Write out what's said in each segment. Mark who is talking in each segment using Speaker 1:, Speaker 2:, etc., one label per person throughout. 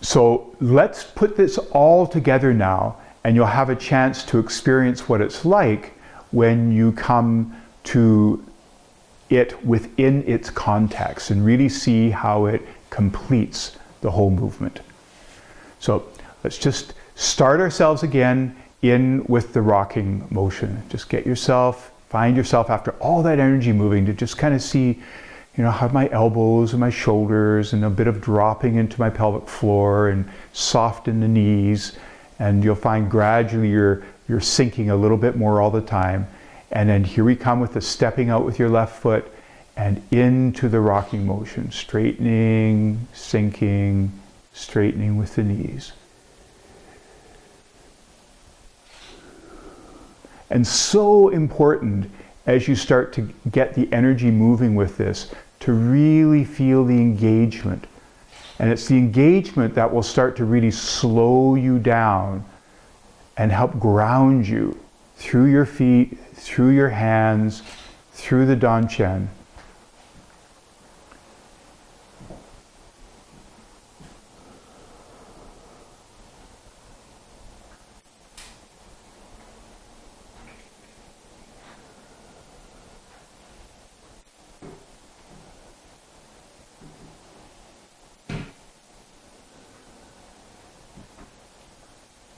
Speaker 1: So let's put this all together now, and you'll have a chance to experience what it's like when you come to it within its context and really see how it completes the whole movement. So let's just start ourselves again in with the rocking motion. Just find yourself after all that energy moving to just kind of see, how my elbows and my shoulders and a bit of dropping into my pelvic floor and soften the knees. And you'll find gradually you're sinking a little bit more all the time. And then here we come with the stepping out with your left foot and into the rocking motion, straightening, sinking, straightening with the knees. And so important as you start to get the energy moving with this, to really feel the engagement. And it's the engagement that will start to really slow you down and help ground you through your feet, through your hands, through the Danchen.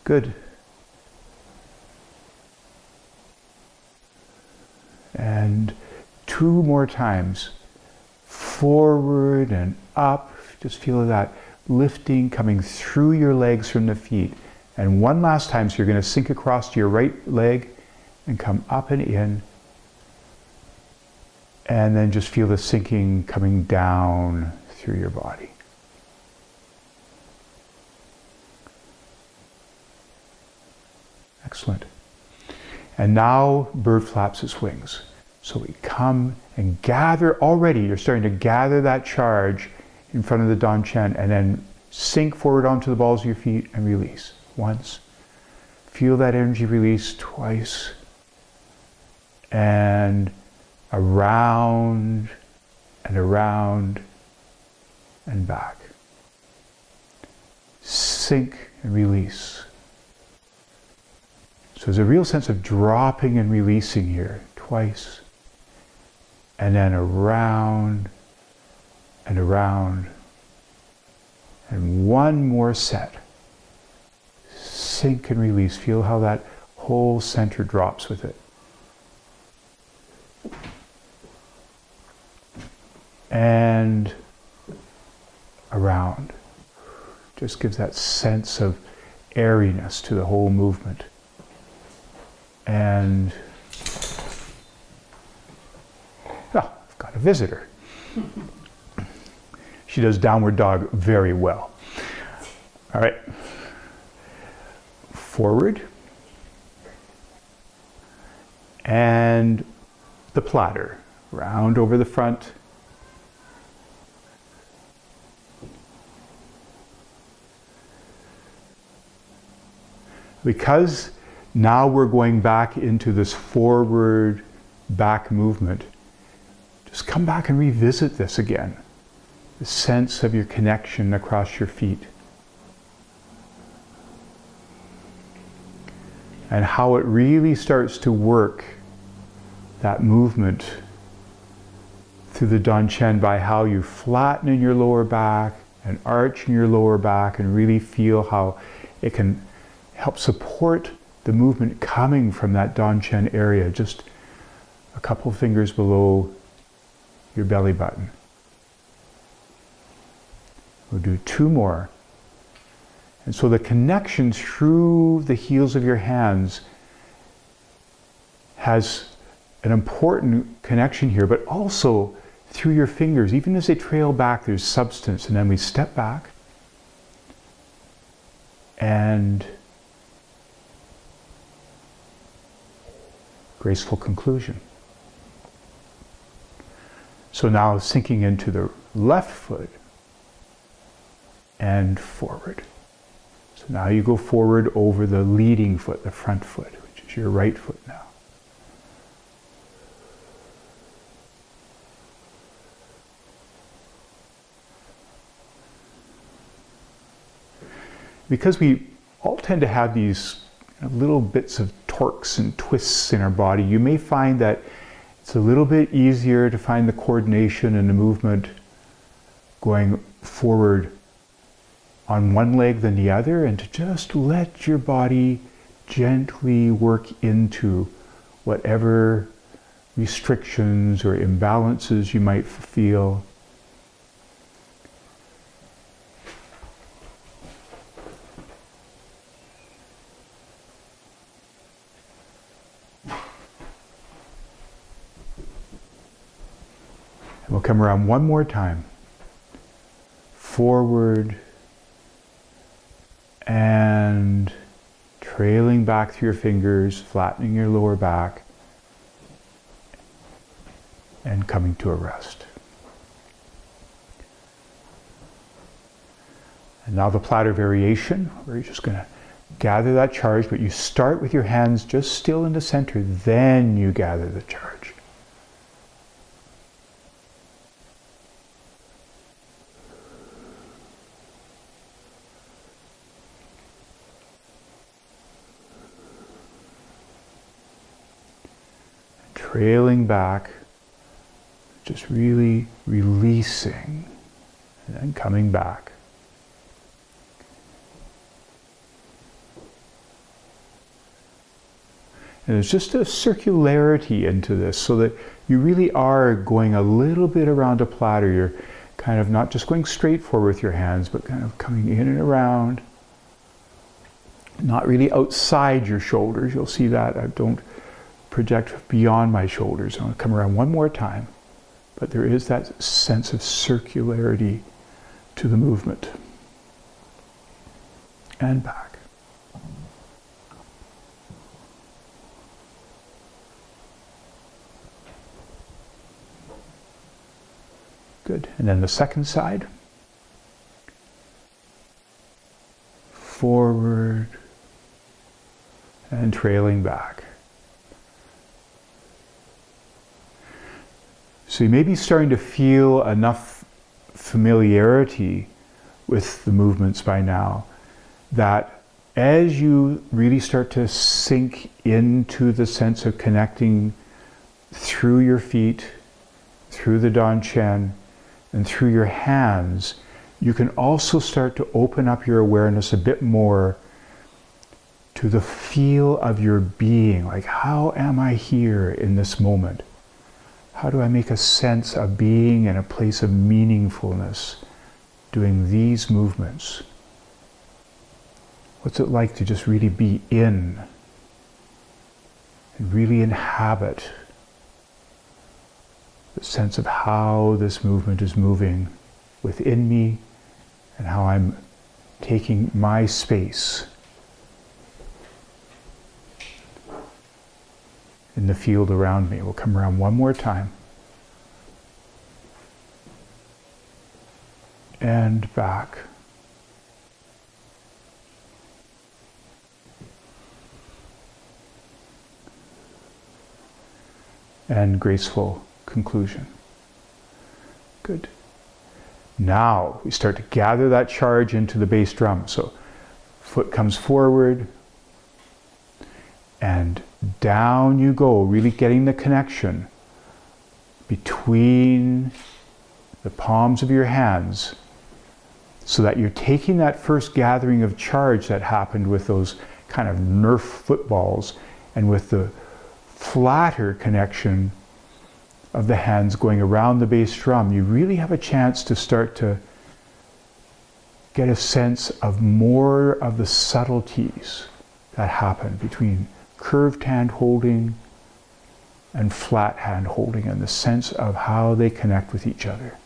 Speaker 1: Good. And 2 more times. Forward and up. Just feel that lifting coming through your legs from the feet. And 1 last time, so you're going to sink across to your right leg and come up and in. And then just feel the sinking coming down through your body. Excellent. And now bird flaps its wings. So we come and gather already, you're starting to gather that charge in front of the Danchen and then sink forward onto the balls of your feet and release. Once. Feel that energy release. Twice. And around and around and back. Sink and release. So there's a real sense of dropping and releasing here. Twice. And then around and around. And 1 more set. Sink and release. Feel how that whole center drops with it. And around. Just gives that sense of airiness to the whole movement. And I've got a visitor. She does downward dog very well. All right. Forward. And the platter. Round over the front. Because now we're going back into this forward back movement. Just come back and revisit this again. The sense of your connection across your feet. And how it really starts to work, that movement through the Danchen, by how you flatten in your lower back and arch in your lower back and really feel how it can help support the movement coming from that Danchen area, just a couple fingers below your belly button. We'll do 2 more. And so the connection through the heels of your hands has an important connection here, but also through your fingers. Even as they trail back, there's substance. And then we step back and graceful conclusion. So now sinking into the left foot and forward. So now you go forward over the leading foot, the front foot, which is your right foot now. Because we all tend to have these little bits of torques and twists in our body, you may find that it's a little bit easier to find the coordination and the movement going forward on one leg than the other, and to just let your body gently work into whatever restrictions or imbalances you might feel. And we'll come around one more time. Forward and trailing back through your fingers, flattening your lower back, and coming to a rest. And now the platter variation, where you're just going to gather that charge, but you start with your hands just still in the center, then you gather the charge. Trailing back, just really releasing, and then coming back. And there's just a circularity into this, so that you really are going a little bit around a platter. You're kind of not just going straight forward with your hands, but kind of coming in and around. Not really outside your shoulders. You'll see that I don't project beyond my shoulders. I'm going to come around one more time, but there is that sense of circularity to the movement. And back. Good. And then the second side. Forward and trailing back. So you may be starting to feel enough familiarity with the movements by now that as you really start to sink into the sense of connecting through your feet, through the Dan Chen, and through your hands, you can also start to open up your awareness a bit more to the feel of your being. Like, how am I here in this moment? How do I make a sense of being in a place of meaningfulness doing these movements? What's it like to just really be in and really inhabit the sense of how this movement is moving within me and how I'm taking my space in the field around me. We'll come around one more time. And back. And graceful conclusion. Good. Now we start to gather that charge into the bass drum. So foot comes forward and down you go, really getting the connection between the palms of your hands, so that you're taking that first gathering of charge that happened with those kind of Nerf footballs, and with the flatter connection of the hands going around the bass drum, you really have a chance to start to get a sense of more of the subtleties that happen between curved hand holding and flat hand holding, and the sense of how they connect with each other.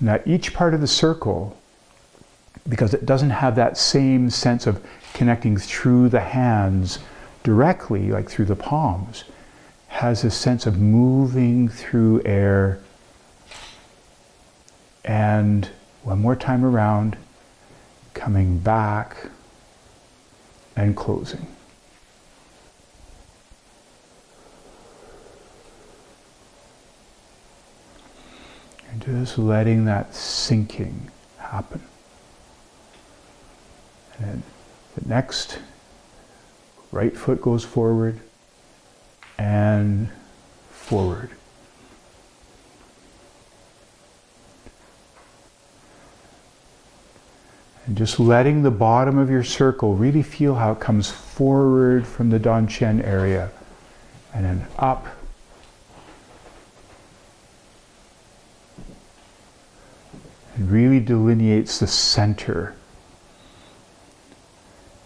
Speaker 1: Now each part of the circle, because it doesn't have that same sense of connecting through the hands directly, like through the palms, has a sense of moving through air. And one more time around, coming back and closing. Just letting that sinking happen. And then the next, right foot goes forward and forward. And just letting the bottom of your circle really feel how it comes forward from the Danchen area and then up. And really delineates the center.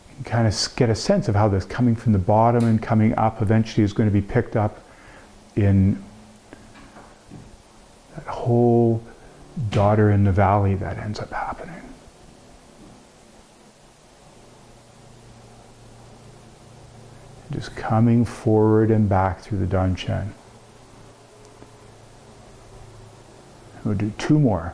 Speaker 1: You can kind of get a sense of how this coming from the bottom and coming up eventually is going to be picked up in that whole daughter in the valley that ends up happening. Just coming forward and back through the Danchen. We'll do 2 more.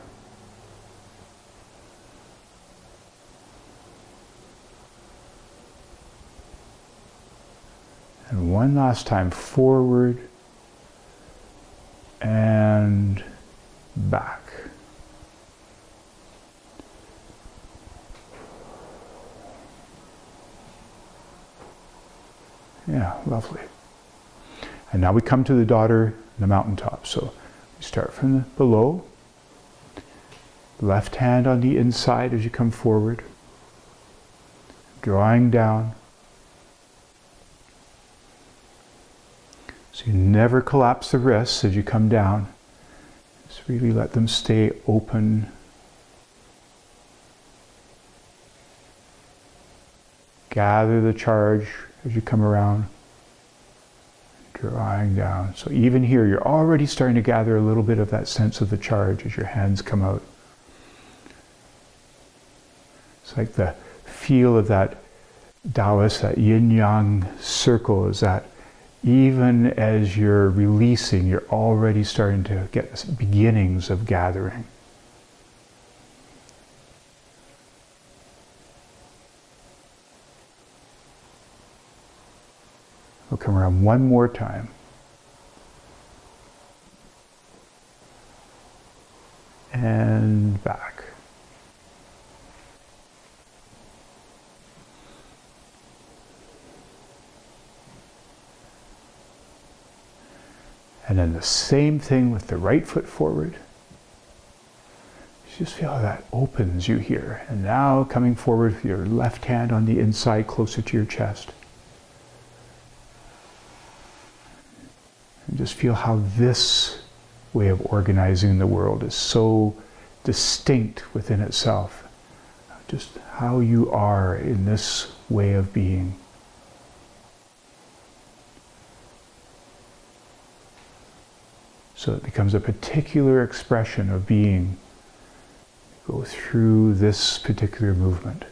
Speaker 1: And one last time, forward and back. Yeah, lovely. And now we come to the daughter, the mountaintop. So we start from the below, left hand on the inside as you come forward, drawing down. So you never collapse the wrists as you come down. Just really let them stay open. Gather the charge as you come around, drawing down. So even here, you're already starting to gather a little bit of that sense of the charge as your hands come out. It's like the feel of that Taoist, that yin-yang circle, is that even as you're releasing, you're already starting to get beginnings of gathering. We'll come around one more time. And back. And then the same thing with the right foot forward. You just feel how that opens you here. And now coming forward with your left hand on the inside closer to your chest. And just feel how this way of organizing the world is so distinct within itself. Just how you are in this way of being. So it becomes a particular expression of being. Go through this particular movement.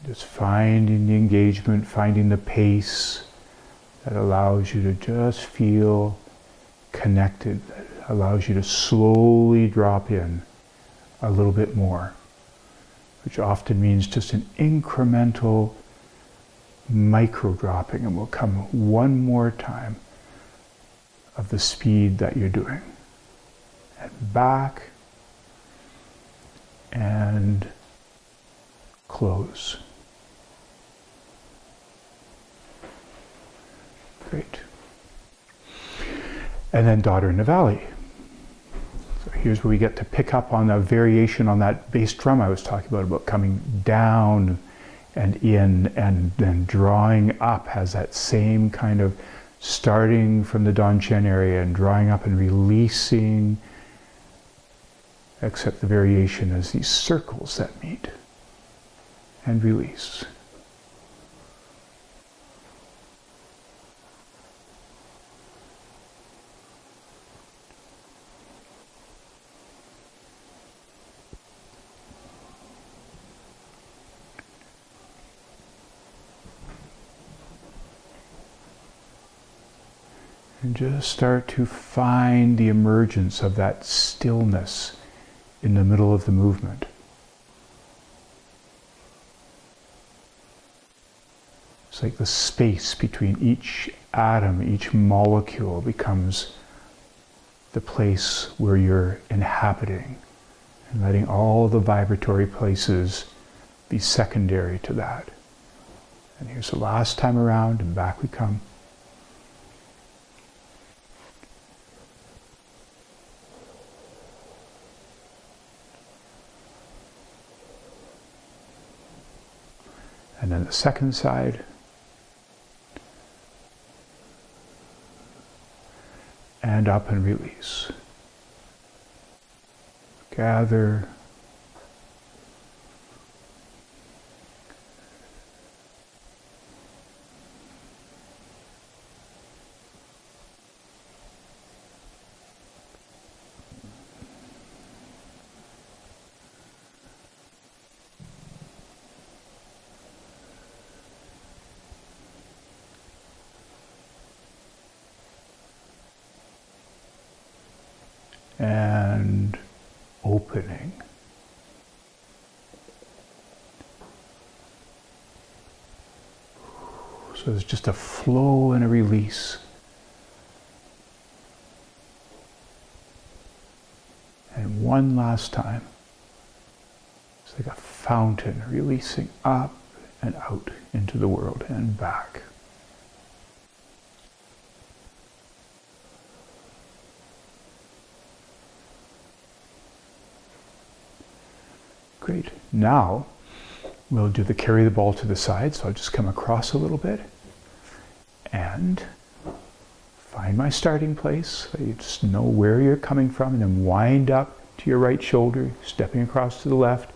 Speaker 1: Just finding the engagement, finding the pace that allows you to just feel connected, that allows you to slowly drop in a little bit more, which often means just an incremental micro dropping, and we'll come one more time of the speed that you're doing. And back and close. Great. And then daughter in the valley. So here's where we get to pick up on the variation on that bass drum I was talking about coming down and in and then drawing up, has that same kind of starting from the Danchen area and drawing up and releasing, except the variation is these circles that meet and release. And just start to find the emergence of that stillness in the middle of the movement. It's like the space between each atom, each molecule becomes the place where you're inhabiting, and letting all the vibratory places be secondary to that. And here's the last time around, and back we come. And then the second side. And up and release. Gather. And opening. So there's just a flow and a release. And one last time. It's like a fountain releasing up and out into the world and back. Great. Now we'll do the carry the ball to the side. So I'll just come across a little bit and find my starting place. So you just know where you're coming from, and then wind up to your right shoulder, stepping across to the left.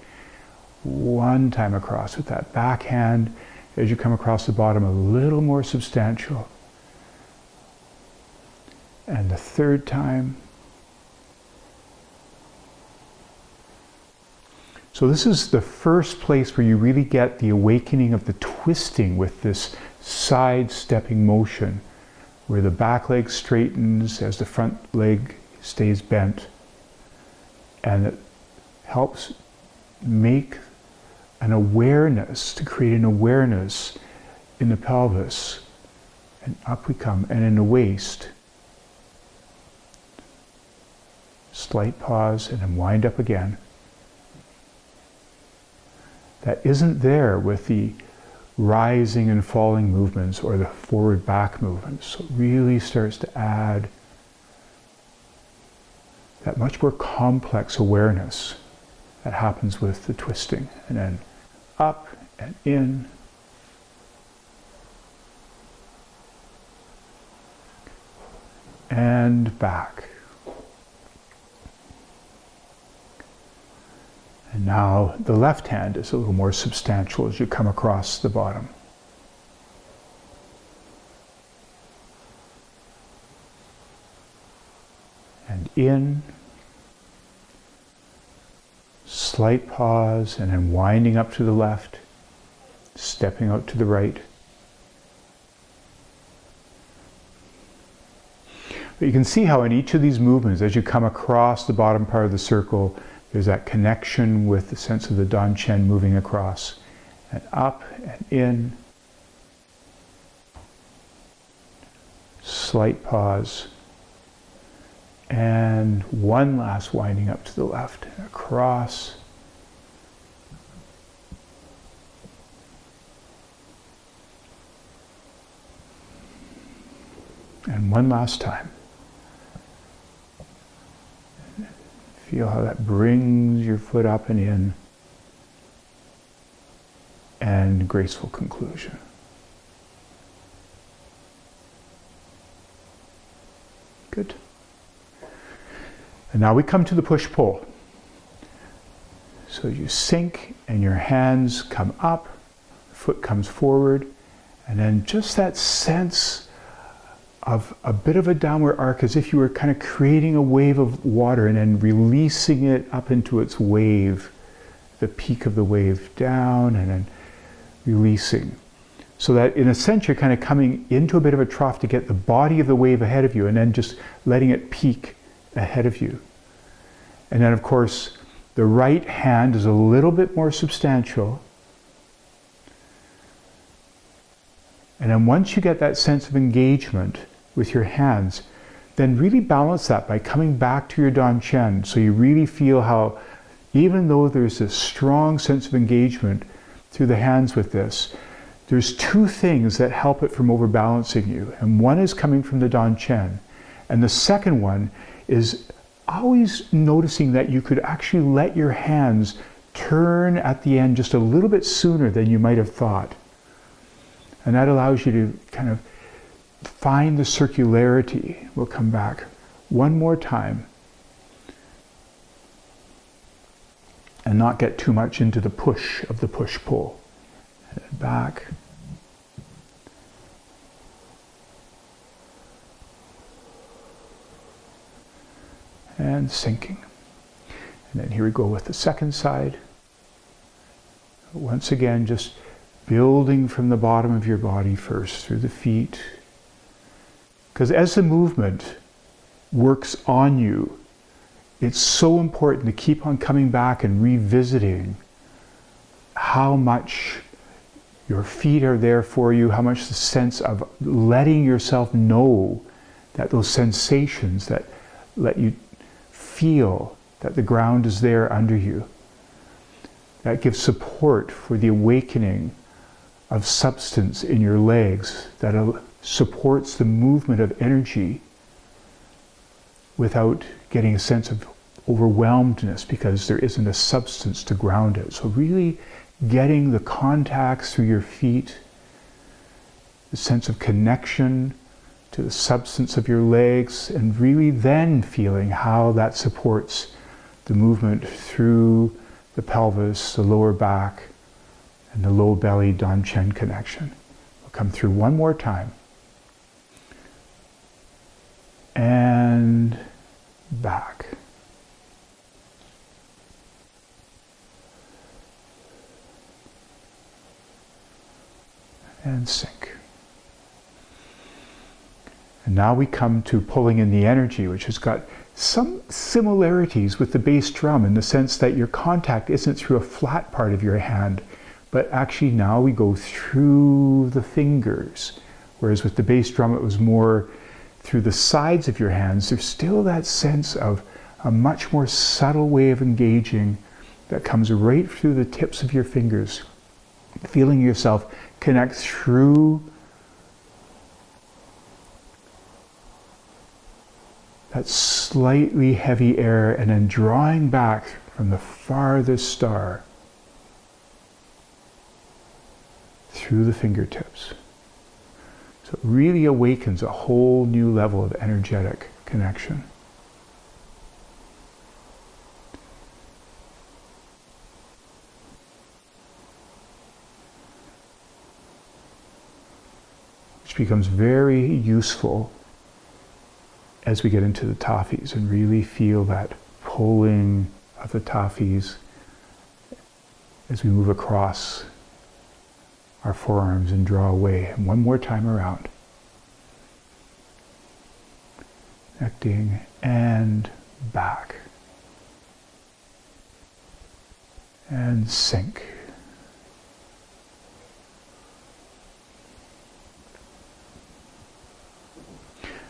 Speaker 1: One time across with that back hand as you come across the bottom, a little more substantial. And the third time. So this is the first place where you really get the awakening of the twisting with this side-stepping motion, where the back leg straightens as the front leg stays bent. And it helps make an awareness, to create an awareness in the pelvis. And up we come, and in the waist. Slight pause, and then wind up again. That isn't there with the rising and falling movements or the forward back movements. So it really starts to add that much more complex awareness that happens with the twisting. And then up and in. And back. And now the left hand is a little more substantial as you come across the bottom. And in, slight pause, and then winding up to the left, stepping out to the right. But you can see how in each of these movements, as you come across the bottom part of the circle, there's that connection with the sense of the Danchen moving across, and up and in. Slight pause. And one last winding up to the left, and across. And one last time. Feel how that brings your foot up and in, and graceful conclusion. Good. And now we come to the push-pull. So you sink and your hands come up, foot comes forward, and then just that sense of a bit of a downward arc, as if you were kind of creating a wave of water and then releasing it up into its wave, the peak of the wave down and then releasing. So that in a sense you're kind of coming into a bit of a trough to get the body of the wave ahead of you, and then just letting it peak ahead of you. And then of course the right hand is a little bit more substantial. And then once you get that sense of engagement with your hands, then really balance that by coming back to your Danchen. So you really feel how, even though there's this strong sense of engagement through the hands with this, there's two things that help it from overbalancing you. And one is coming from the Danchen. And the second one is always noticing that you could actually let your hands turn at the end just a little bit sooner than you might have thought. And that allows you to kind of find the circularity. We'll come back one more time and not get too much into the push of the push-pull. Back. And sinking. And then here we go with the second side. Once again, just building from the bottom of your body first, through the feet. Because as the movement works on you, it's so important to keep on coming back and revisiting how much your feet are there for you, how much the sense of letting yourself know that those sensations that let you feel that the ground is there under you. That gives support for the awakening of substance in your legs, that supports the movement of energy without getting a sense of overwhelmedness because there isn't a substance to ground it. So really getting the contacts through your feet, the sense of connection to the substance of your legs, and really then feeling how that supports the movement through the pelvis, the lower back, and the low belly Danchen connection. We'll come through one more time. And back. And sink. And now we come to pulling in the energy, which has got some similarities with the bass drum in the sense that your contact isn't through a flat part of your hand, but actually now we go through the fingers. Whereas with the bass drum, it was more through the sides of your hands. There's still that sense of a much more subtle way of engaging that comes right through the tips of your fingers, feeling yourself connect through that slightly heavy air and then drawing back from the farthest star through the fingertips. So it really awakens a whole new level of energetic connection. Which becomes very useful as we get into the tafis and really feel that pulling of the tafis as we move across our forearms and draw away. And one more time around. Connecting and back. And sink.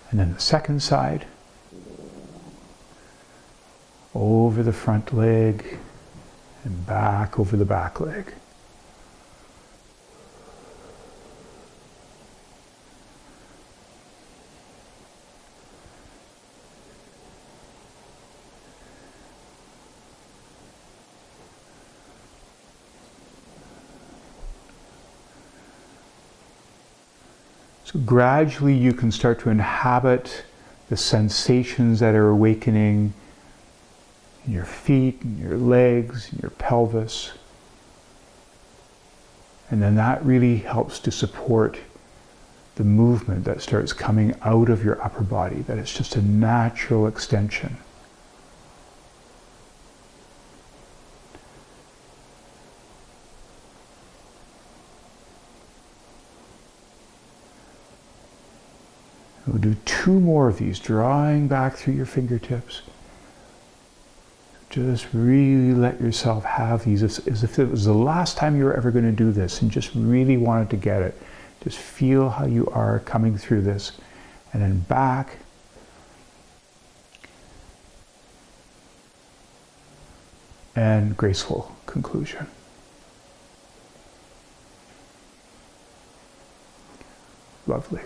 Speaker 1: And then the second side, over the front leg and back over the back leg. So gradually you can start to inhabit the sensations that are awakening in your feet, in your legs, in your pelvis. And then that really helps to support the movement that starts coming out of your upper body, that it's just a natural extension. We'll do 2 more of these, drawing back through your fingertips. Just really let yourself have these as if it was the last time you were ever going to do this and just really wanted to get it. Just feel how you are coming through this. And then back. And graceful conclusion. Lovely.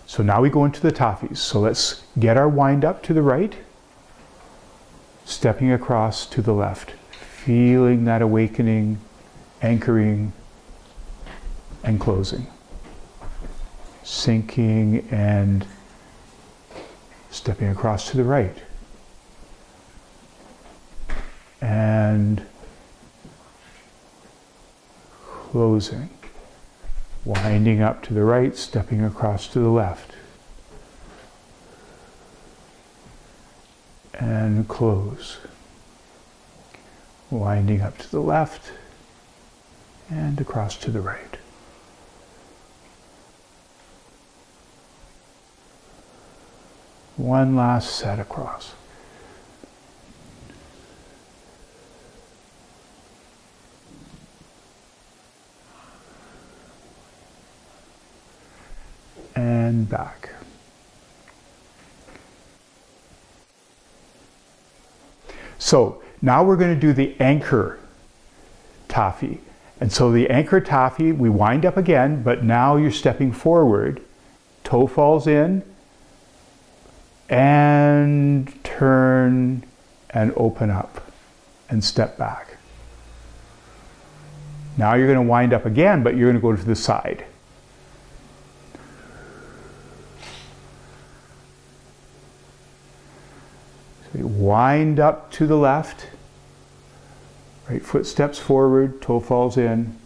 Speaker 1: So now we go into the Tafis. So let's get our wind up to the right, stepping across to the left, feeling that awakening, anchoring, and closing. Sinking and stepping across to the right. And closing. Winding up to the right, stepping across to the left. And close. Winding up to the left and across to the right. One last set across. And back. So now we're going to do the anchor Tafi. And so the anchor Tafi, we wind up again, but now you're stepping forward. Toe falls in, and turn and open up and step back. Now you're going to wind up again, but you're going to go to the side. So you wind up to the left, right foot steps forward, toe falls in,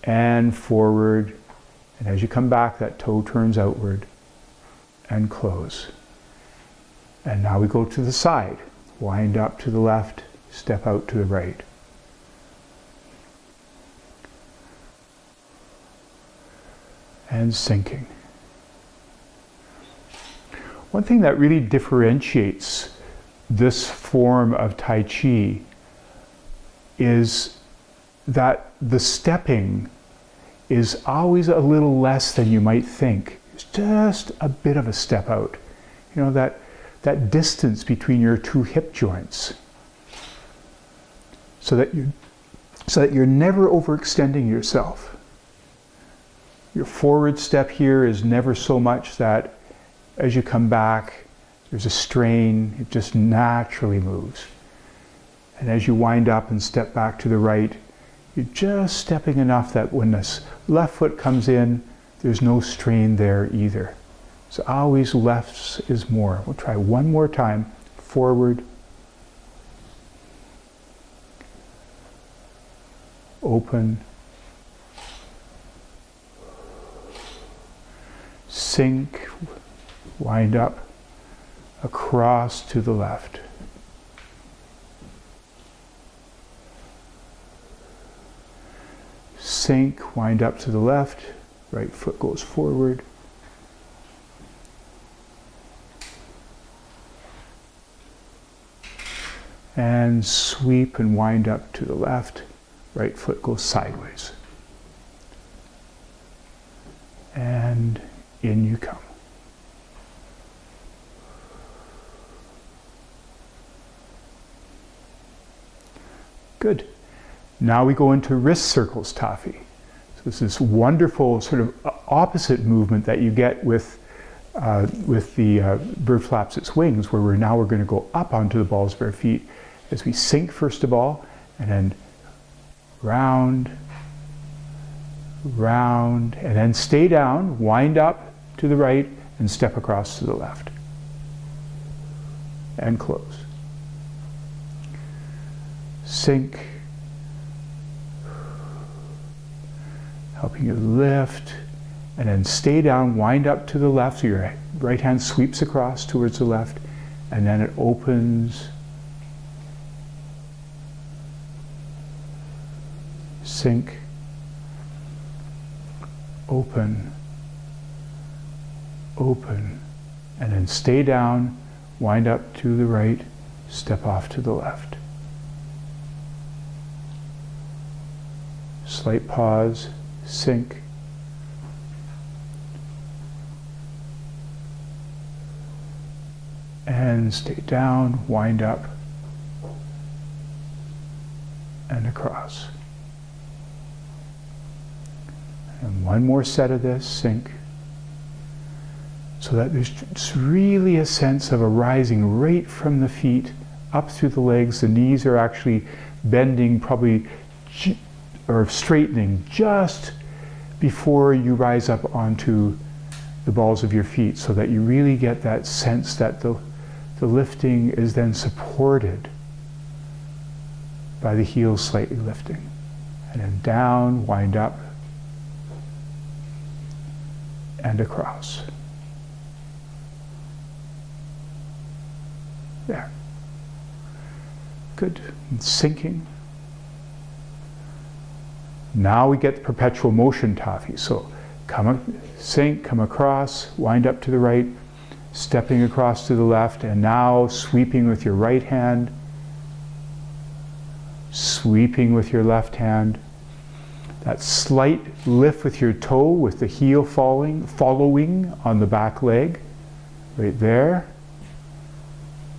Speaker 1: and forward. And as you come back, that toe turns outward and close. And now we go to the side. Wind up to the left, step out to the right. And sinking. One thing that really differentiates this form of Tai Chi is that the stepping is always a little less than you might think. It's just a bit of a step out. You know, that distance between your two hip joints, so that you're never overextending yourself. Your forward step here is never so much that as you come back, there's a strain, it just naturally moves. And as you wind up and step back to the right, you're just stepping enough that when this left foot comes in, there's no strain there either. So always less is more. We'll try one more time. Forward. Open. Sink. Wind up. Across to the left. Sink. Wind up to the left. Right foot goes forward. And sweep and wind up to the left. Right foot goes sideways. And in you come. Good. Now we go into wrist circles Tafi. So this is wonderful sort of opposite movement that you get with the bird flaps its wings, where we're going to go up onto the balls of our feet as we sink first of all, and then round, round, and then stay down, wind up to the right, and step across to the left. And close. Sink. Helping you lift, and then stay down, wind up to the left, so your right hand sweeps across towards the left, and then it opens. Sink. Open. Open. And then stay down, wind up to the right, step off to the left. Slight pause, sink, and stay down, wind up, and across. And one more set of this, sink. So that there's just really a sense of arising right from the feet up through the legs. The knees are actually bending, probably, or straightening just before you rise up onto the balls of your feet, so that you really get that sense that the lifting is then supported by the heels slightly lifting. And then down, wind up, and across. There. Good. And sinking. Now we get the perpetual motion taffy. So sink, come across, wind up to the right, stepping across to the left, and now sweeping with your right hand, sweeping with your left hand. That slight lift with your toe, with the heel following on the back leg, right there.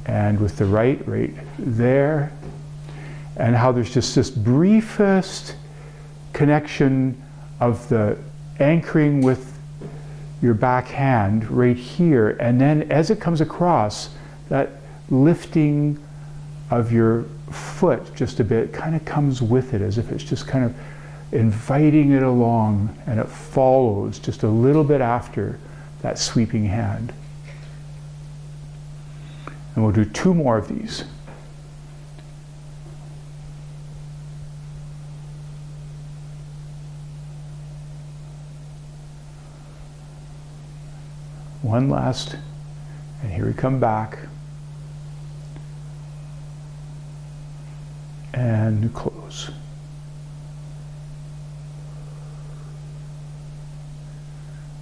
Speaker 1: And with the right there. And how there's just this briefest connection of the anchoring with your back hand right here. And then as it comes across, that lifting of your foot just a bit kind of comes with it, as if it's just kind of inviting it along, and it follows just a little bit after that sweeping hand. And we'll do 2 more of these. One last, and here we come back. And close.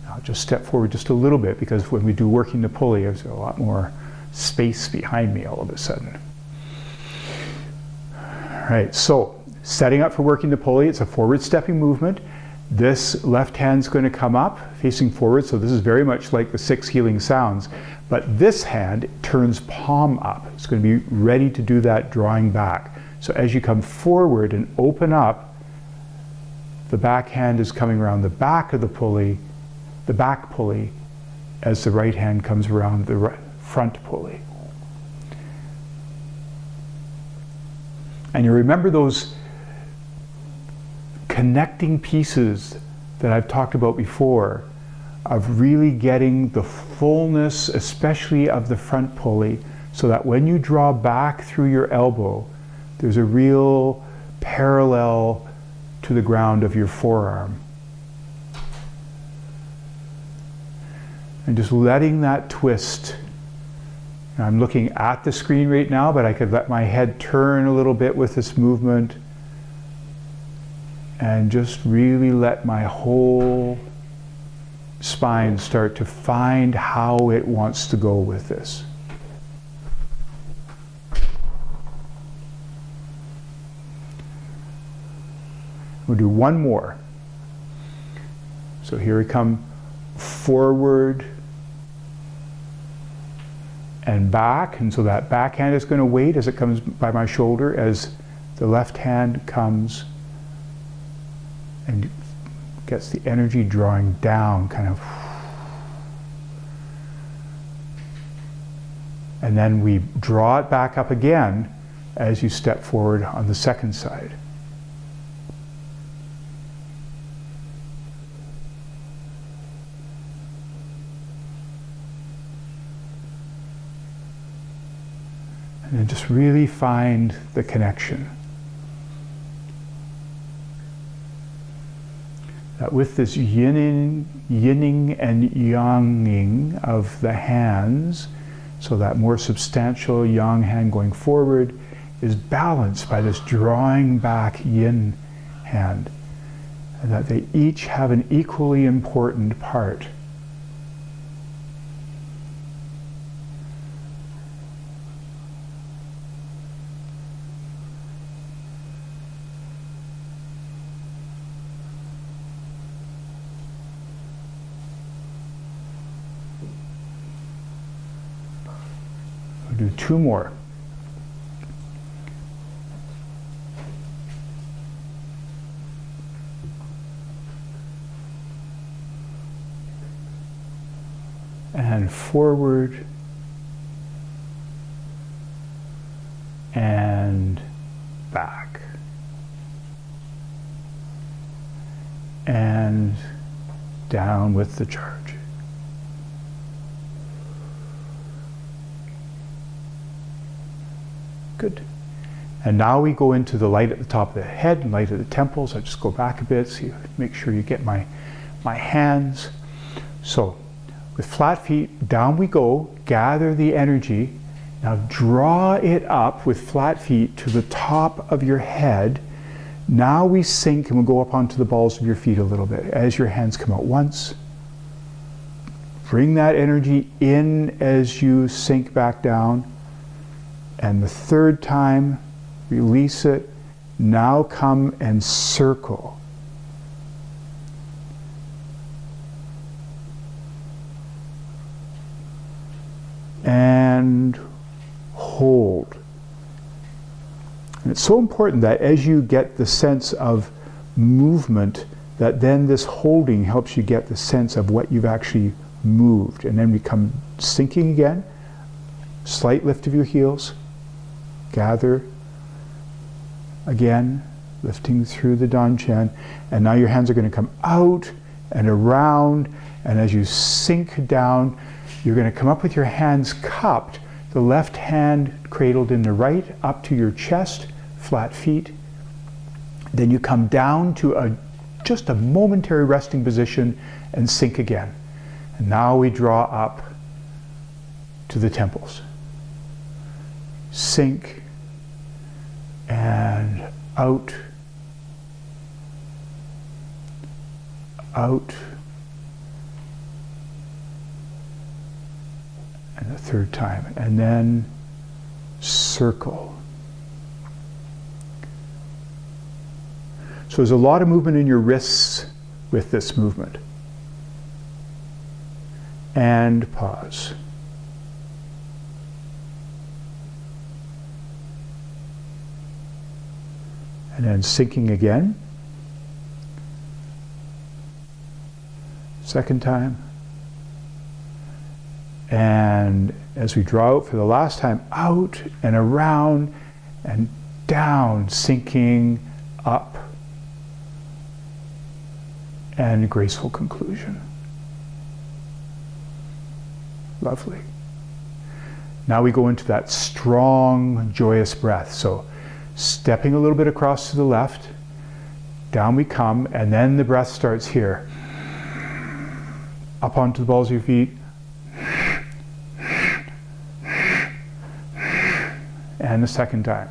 Speaker 1: Now just step forward just a little bit, because when we do working the pulley, there's a lot more space behind me all of a sudden. All right, so setting up for working the pulley, it's a forward stepping movement. This left hand's going to come up facing forward, so this is very much like the 6 healing sounds, but this hand turns palm up. It's going to be ready to do that drawing back. So as you come forward and open up, the back hand is coming around the back of the pulley, the back pulley, as the right hand comes around the front pulley. And you remember those connecting pieces that I've talked about before, of really getting the fullness, especially of the front pulley, so that when you draw back through your elbow, there's a real parallel to the ground of your forearm. And just letting that twist. And I'm looking at the screen right now, but I could let my head turn a little bit with this movement, and just really let my whole spine start to find how it wants to go with this. We'll do 1 more. So here we come, forward and back, and so that back hand is going to wait as it comes by my shoulder, as the left hand comes and gets the energy drawing down, kind of. And then we draw it back up again as you step forward on the second side. And then just really find the connection. That with this yinning and yanging of the hands, so that more substantial yang hand going forward is balanced by this drawing back yin hand, and that they each have an equally important part. We'll do 2 more. And forward and back. And down with the charge. Good. And now we go into the light at the top of the head and light at the temples. I just go back a bit so you make sure you get my hands. So with flat feet, down we go, gather the energy. Now draw it up with flat feet to the top of your head. Now we sink and we'll go up onto the balls of your feet a little bit as your hands come out once. Bring that energy in as you sink back down. And the 3rd time, release it. Now come and circle. And hold. And it's so important that as you get the sense of movement, that then this holding helps you get the sense of what you've actually moved. And then we come sinking again, slight lift of your heels, gather again, lifting through the Danchen, and now your hands are going to come out and around, and as you sink down, you're going to come up with your hands cupped, the left hand cradled in the right, up to your chest, flat feet. Then you come down to just a momentary resting position and sink again. And now we draw up to the temples. Sink and out, out, and the 3rd time, and then circle. So there's a lot of movement in your wrists with this movement. And pause. And then sinking again. 2nd time. And as we draw out for the last time, out and around and down, sinking up. And graceful conclusion. Lovely. Now we go into that strong, joyous breath. So stepping a little bit across to the left, down we come, and then the breath starts here. Up onto the balls of your feet. And the 2nd time.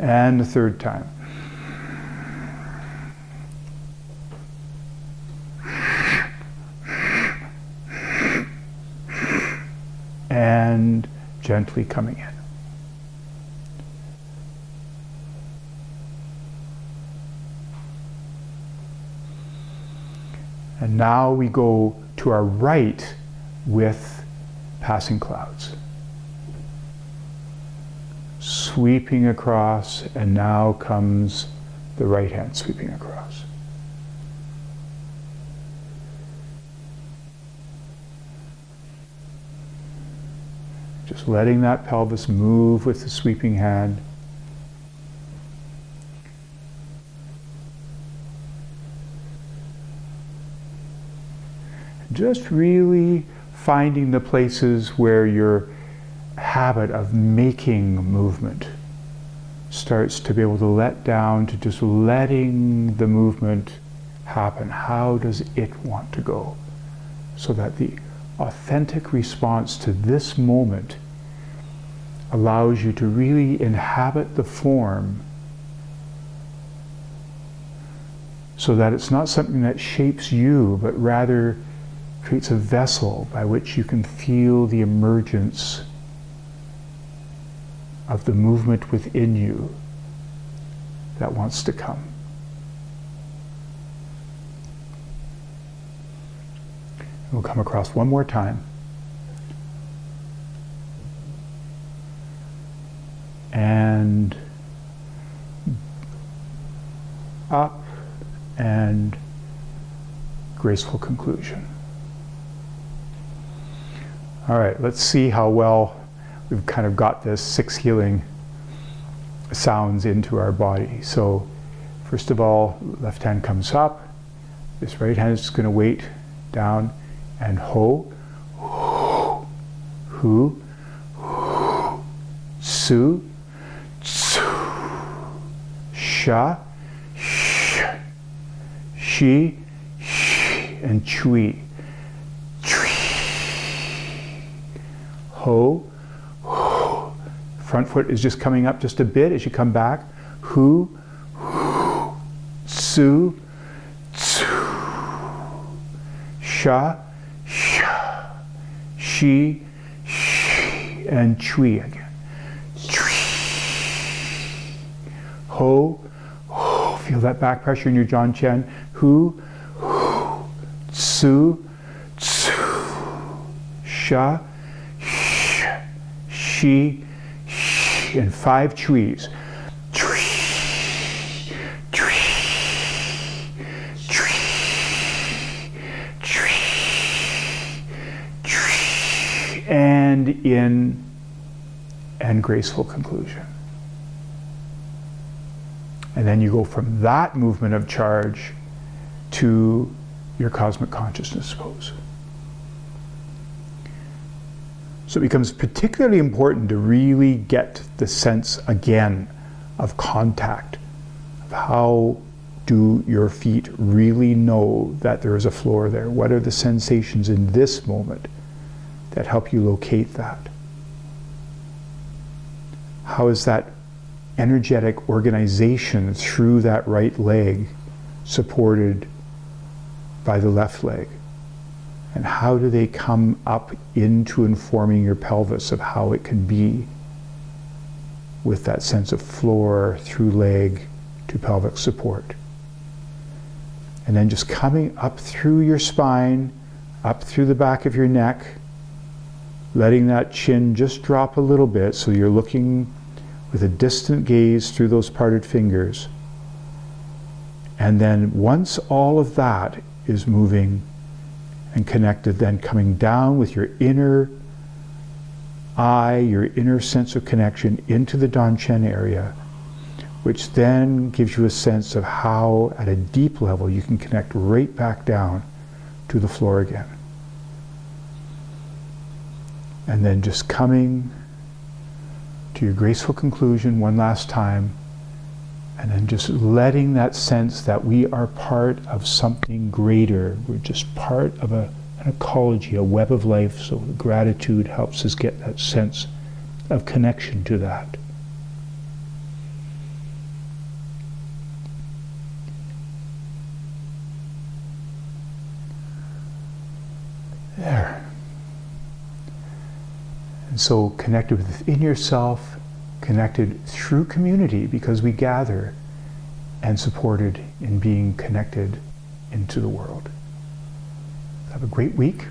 Speaker 1: And the 3rd time. And gently coming in. And now we go to our right with passing clouds. Sweeping across, and now comes the right hand sweeping across. Just letting that pelvis move with the sweeping hand. Just really finding the places where your habit of making movement starts to be able to let down to just letting the movement happen. How does it want to go? So that the authentic response to this moment allows you to really inhabit the form, so that it's not something that shapes you, but rather creates a vessel by which you can feel the emergence of the movement within you that wants to come. We'll come across one more time. And up, and graceful conclusion. All right, let's see how well we've kind of got this 6 healing sounds into our body. So first of all, left hand comes up, this right hand is going to weight down, and ho, hu, su, tsu, sha, sh, shi, and chui. Ho, front foot is just coming up just a bit as you come back. Hu, su, tsu, sha, sha, shi, and chui again. Ho, feel that back pressure in your Jian Qian. Hu, su, tsu, sha, shi, and 5 chuis. And in, and graceful conclusion. And then you go from that movement of charge to your cosmic consciousness pose. So it becomes particularly important to really get the sense again of contact, of how do your feet really know that there is a floor there? What are the sensations in this moment that help you locate that? How is that energetic organization through that right leg supported by the left leg? And how do they come up into informing your pelvis of how it can be with that sense of floor through leg to pelvic support? And then just coming up through your spine, up through the back of your neck, letting that chin just drop a little bit so you're looking with a distant gaze through those parted fingers. And then once all of that is moving and connected, then coming down with your inner eye, your inner sense of connection into the Danchen area, which then gives you a sense of how at a deep level you can connect right back down to the floor again. And then just coming to your graceful conclusion one last time, and then just letting that sense that we are part of something greater. We're just part of an ecology, a web of life, so gratitude helps us get that sense of connection to that. There. And so connected within yourself, connected through community because we gather, and supported in being connected into the world. Have a great week.